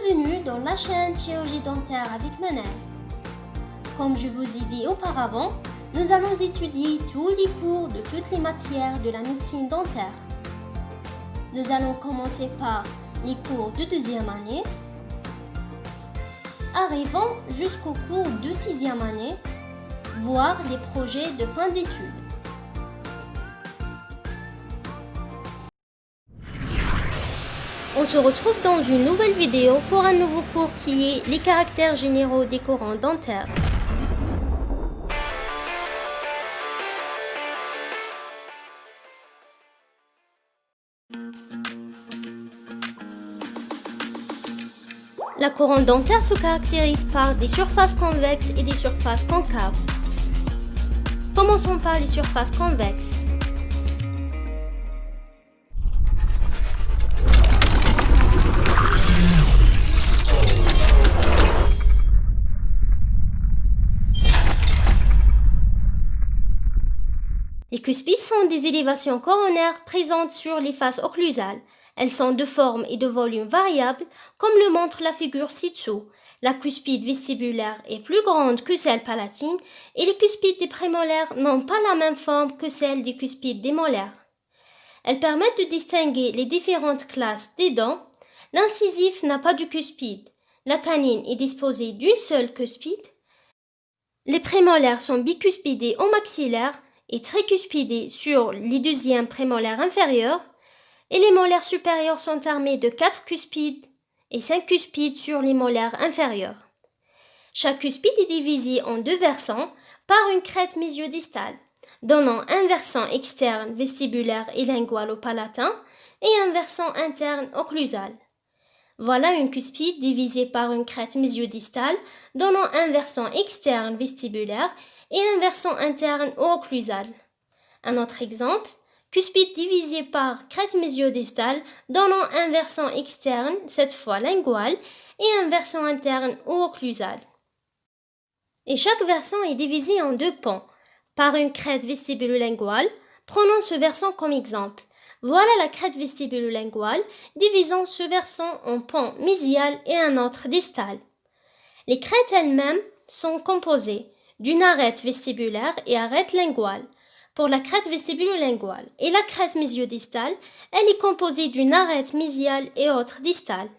Bienvenue dans la chaîne Chirurgie dentaire avec Manal. Comme je vous ai dit auparavant, nous allons étudier tous les cours de toutes les matières de la médecine dentaire. Nous allons commencer par les cours de deuxième année, arrivant jusqu'au cours de sixième année, voire les projets de fin d'études. On se retrouve dans une nouvelle vidéo pour un nouveau cours qui est les caractères généraux des courants dentaires. La couronne dentaire se caractérise par des surfaces convexes et des surfaces concaves. Commençons par les surfaces convexes. Les cuspides sont des élévations coronaires présentes sur les faces occlusales. Elles sont de forme et de volume variables, comme le montre la figure ci-dessous. La cuspide vestibulaire est plus grande que celle palatine et les cuspides des prémolaires n'ont pas la même forme que celles des cuspides des molaires. Elles permettent de distinguer les différentes classes des dents. L'incisif n'a pas de cuspide. La canine est disposée d'une seule cuspide. Les prémolaires sont bicuspidés au maxillaire et tricuspidés sur les deuxièmes prémolaires inférieurs, et les molaires supérieurs sont armés de 4 cuspides et 5 cuspides sur les molaires inférieurs. Chaque cuspide est divisée en deux versants par une crête mésiodistale, donnant un versant externe vestibulaire et lingual au palatin et un versant interne occlusal. Voilà une cuspide divisée par une crête mésiodistale, donnant un versant externe vestibulaire et un versant interne occlusal. Un autre exemple, cuspide divisée par crête mésiodistale, donnant un versant externe, cette fois lingual, et un versant interne occlusal. Et chaque versant est divisé en deux pans, par une crête vestibulolinguale. Prenons ce versant comme exemple. Voilà la crête vestibulolinguale, divisant ce versant en pan mésial et un autre distal. Les crêtes elles-mêmes sont composées d'une arête vestibulaire et arête linguale. Pour la crête vestibulolinguale et la crête mésiodistale, elle est composée d'une arête mésiale et autre distale.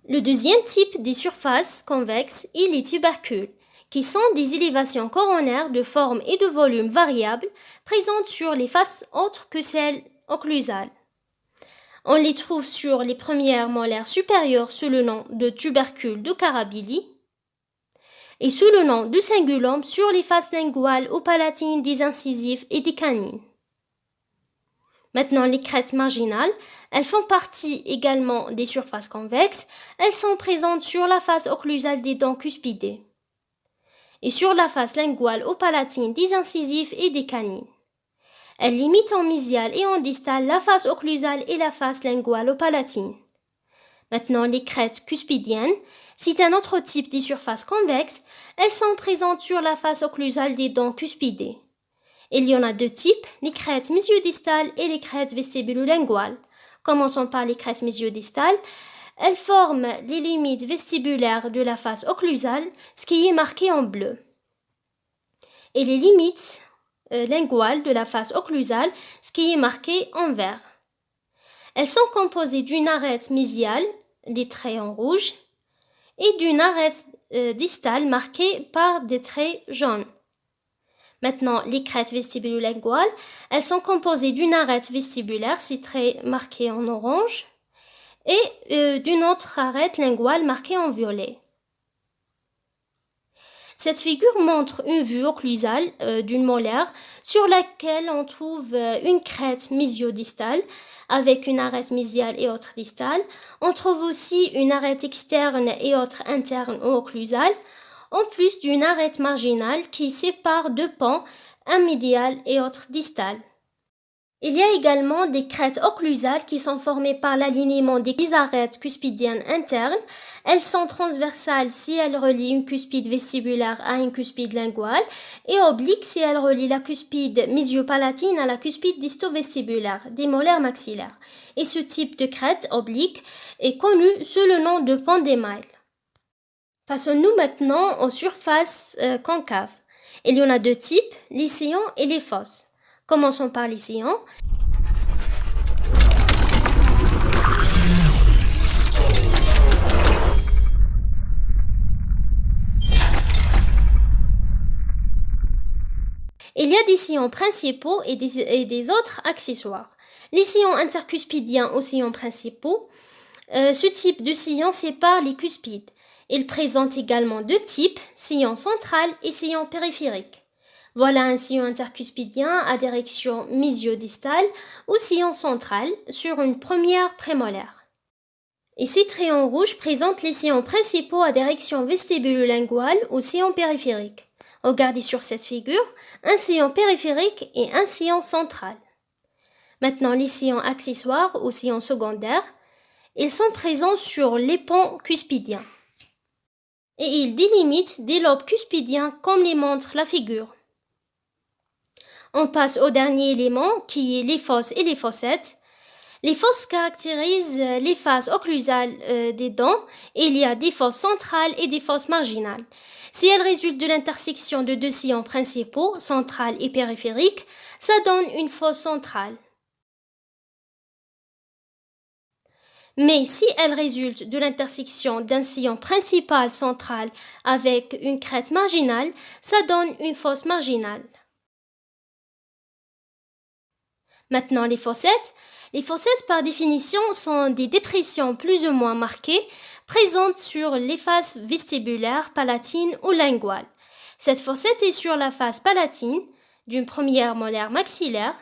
Le deuxième type des surfaces convexes est les tubercules, qui sont des élévations coronaires de forme et de volume variables présentes sur les faces autres que celles occlusales. On les trouve sur les premières molaires supérieures sous le nom de tubercules de Carabelli et sous le nom de cingulum sur les faces linguales ou palatines des incisifs et des canines. Maintenant, les crêtes marginales, elles font partie également des surfaces convexes. Elles sont présentes sur la face occlusale des dents cuspidées et sur la face linguale ou palatine des incisifs et des canines. Elles limitent en mésial et en distal la face occlusale et la face linguale ou palatine. Maintenant, les crêtes cuspidiennes, c'est un autre type de surface convexe. Elles sont présentes sur la face occlusale des dents cuspidées. Il y en a deux types, les crêtes mésiodistales et les crêtes vestibulolinguales. Commençons par les crêtes mésiodistales. Elles forment les limites vestibulaires de la face occlusale, ce qui est marqué en bleu, et les limites linguales de la face occlusale, ce qui est marqué en vert. Elles sont composées d'une arête mésiale, les traits en rouge, et d'une arête distale marquée par des traits jaunes. Maintenant, les crêtes vestibulolinguales, elles sont composées d'une arête vestibulaire, ces traits marqués en orange, et d'une autre arête linguale marquée en violet. Cette figure montre une vue occlusale d'une molaire sur laquelle on trouve une crête mésiodistale avec une arête mésiale et autre distale. On trouve aussi une arête externe et autre interne ou occlusale, en plus d'une arête marginale qui sépare deux pans, un médial et autre distal. Il y a également des crêtes occlusales qui sont formées par l'alignement des arêtes cuspidiennes internes. Elles sont transversales si elles relient une cuspide vestibulaire à une cuspide linguale et obliques si elles relient la cuspide mésio-palatine à la cuspide disto-vestibulaire des molaires maxillaires. Et ce type de crête oblique est connu sous le nom de pandémyle. Passons-nous maintenant aux surfaces concaves. Il y en a deux types, les sillons et les fosses. Commençons par les sillons. Il y a des sillons principaux et des autres accessoires. Les sillons intercuspidiens aux sillons principaux. Ce type de sillon sépare les cuspides. Il présente également deux types, sillon central et sillon périphérique. Voilà un sillon intercuspidien à direction mésio-distale ou sillon central sur une première prémolaire. Et ces trayons rouges présentent les sillons principaux à direction vestibulo-linguale ou sillon périphérique. Regardez sur cette figure, un sillon périphérique et un sillon central. Maintenant, les sillons accessoires ou sillons secondaires, ils sont présents sur les ponts cuspidiens. Et ils délimitent des lobes cuspidiens comme les montre la figure. On passe au dernier élément qui est les fosses et les fossettes. Les fosses caractérisent les faces occlusales des dents et il y a des fosses centrales et des fosses marginales. Si elles résultent de l'intersection de deux sillons principaux, central et périphérique, ça donne une fosse centrale. Mais si elles résultent de l'intersection d'un sillon principal central avec une crête marginale, ça donne une fosse marginale. Maintenant, les fossettes. Les fossettes, par définition, sont des dépressions plus ou moins marquées présentes sur les faces vestibulaires, palatines ou linguales. Cette fossette est sur la face palatine d'une première molaire maxillaire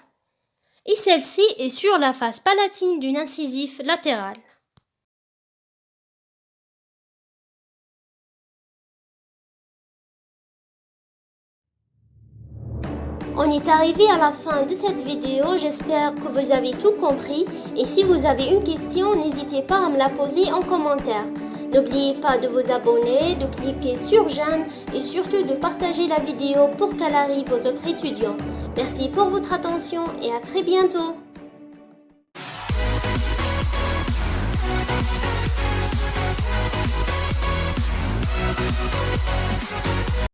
et celle-ci est sur la face palatine d'une incisive latérale. On est arrivé à la fin de cette vidéo, j'espère que vous avez tout compris et si vous avez une question, n'hésitez pas à me la poser en commentaire. N'oubliez pas de vous abonner, de cliquer sur j'aime et surtout de partager la vidéo pour qu'elle arrive aux autres étudiants. Merci pour votre attention et à très bientôt.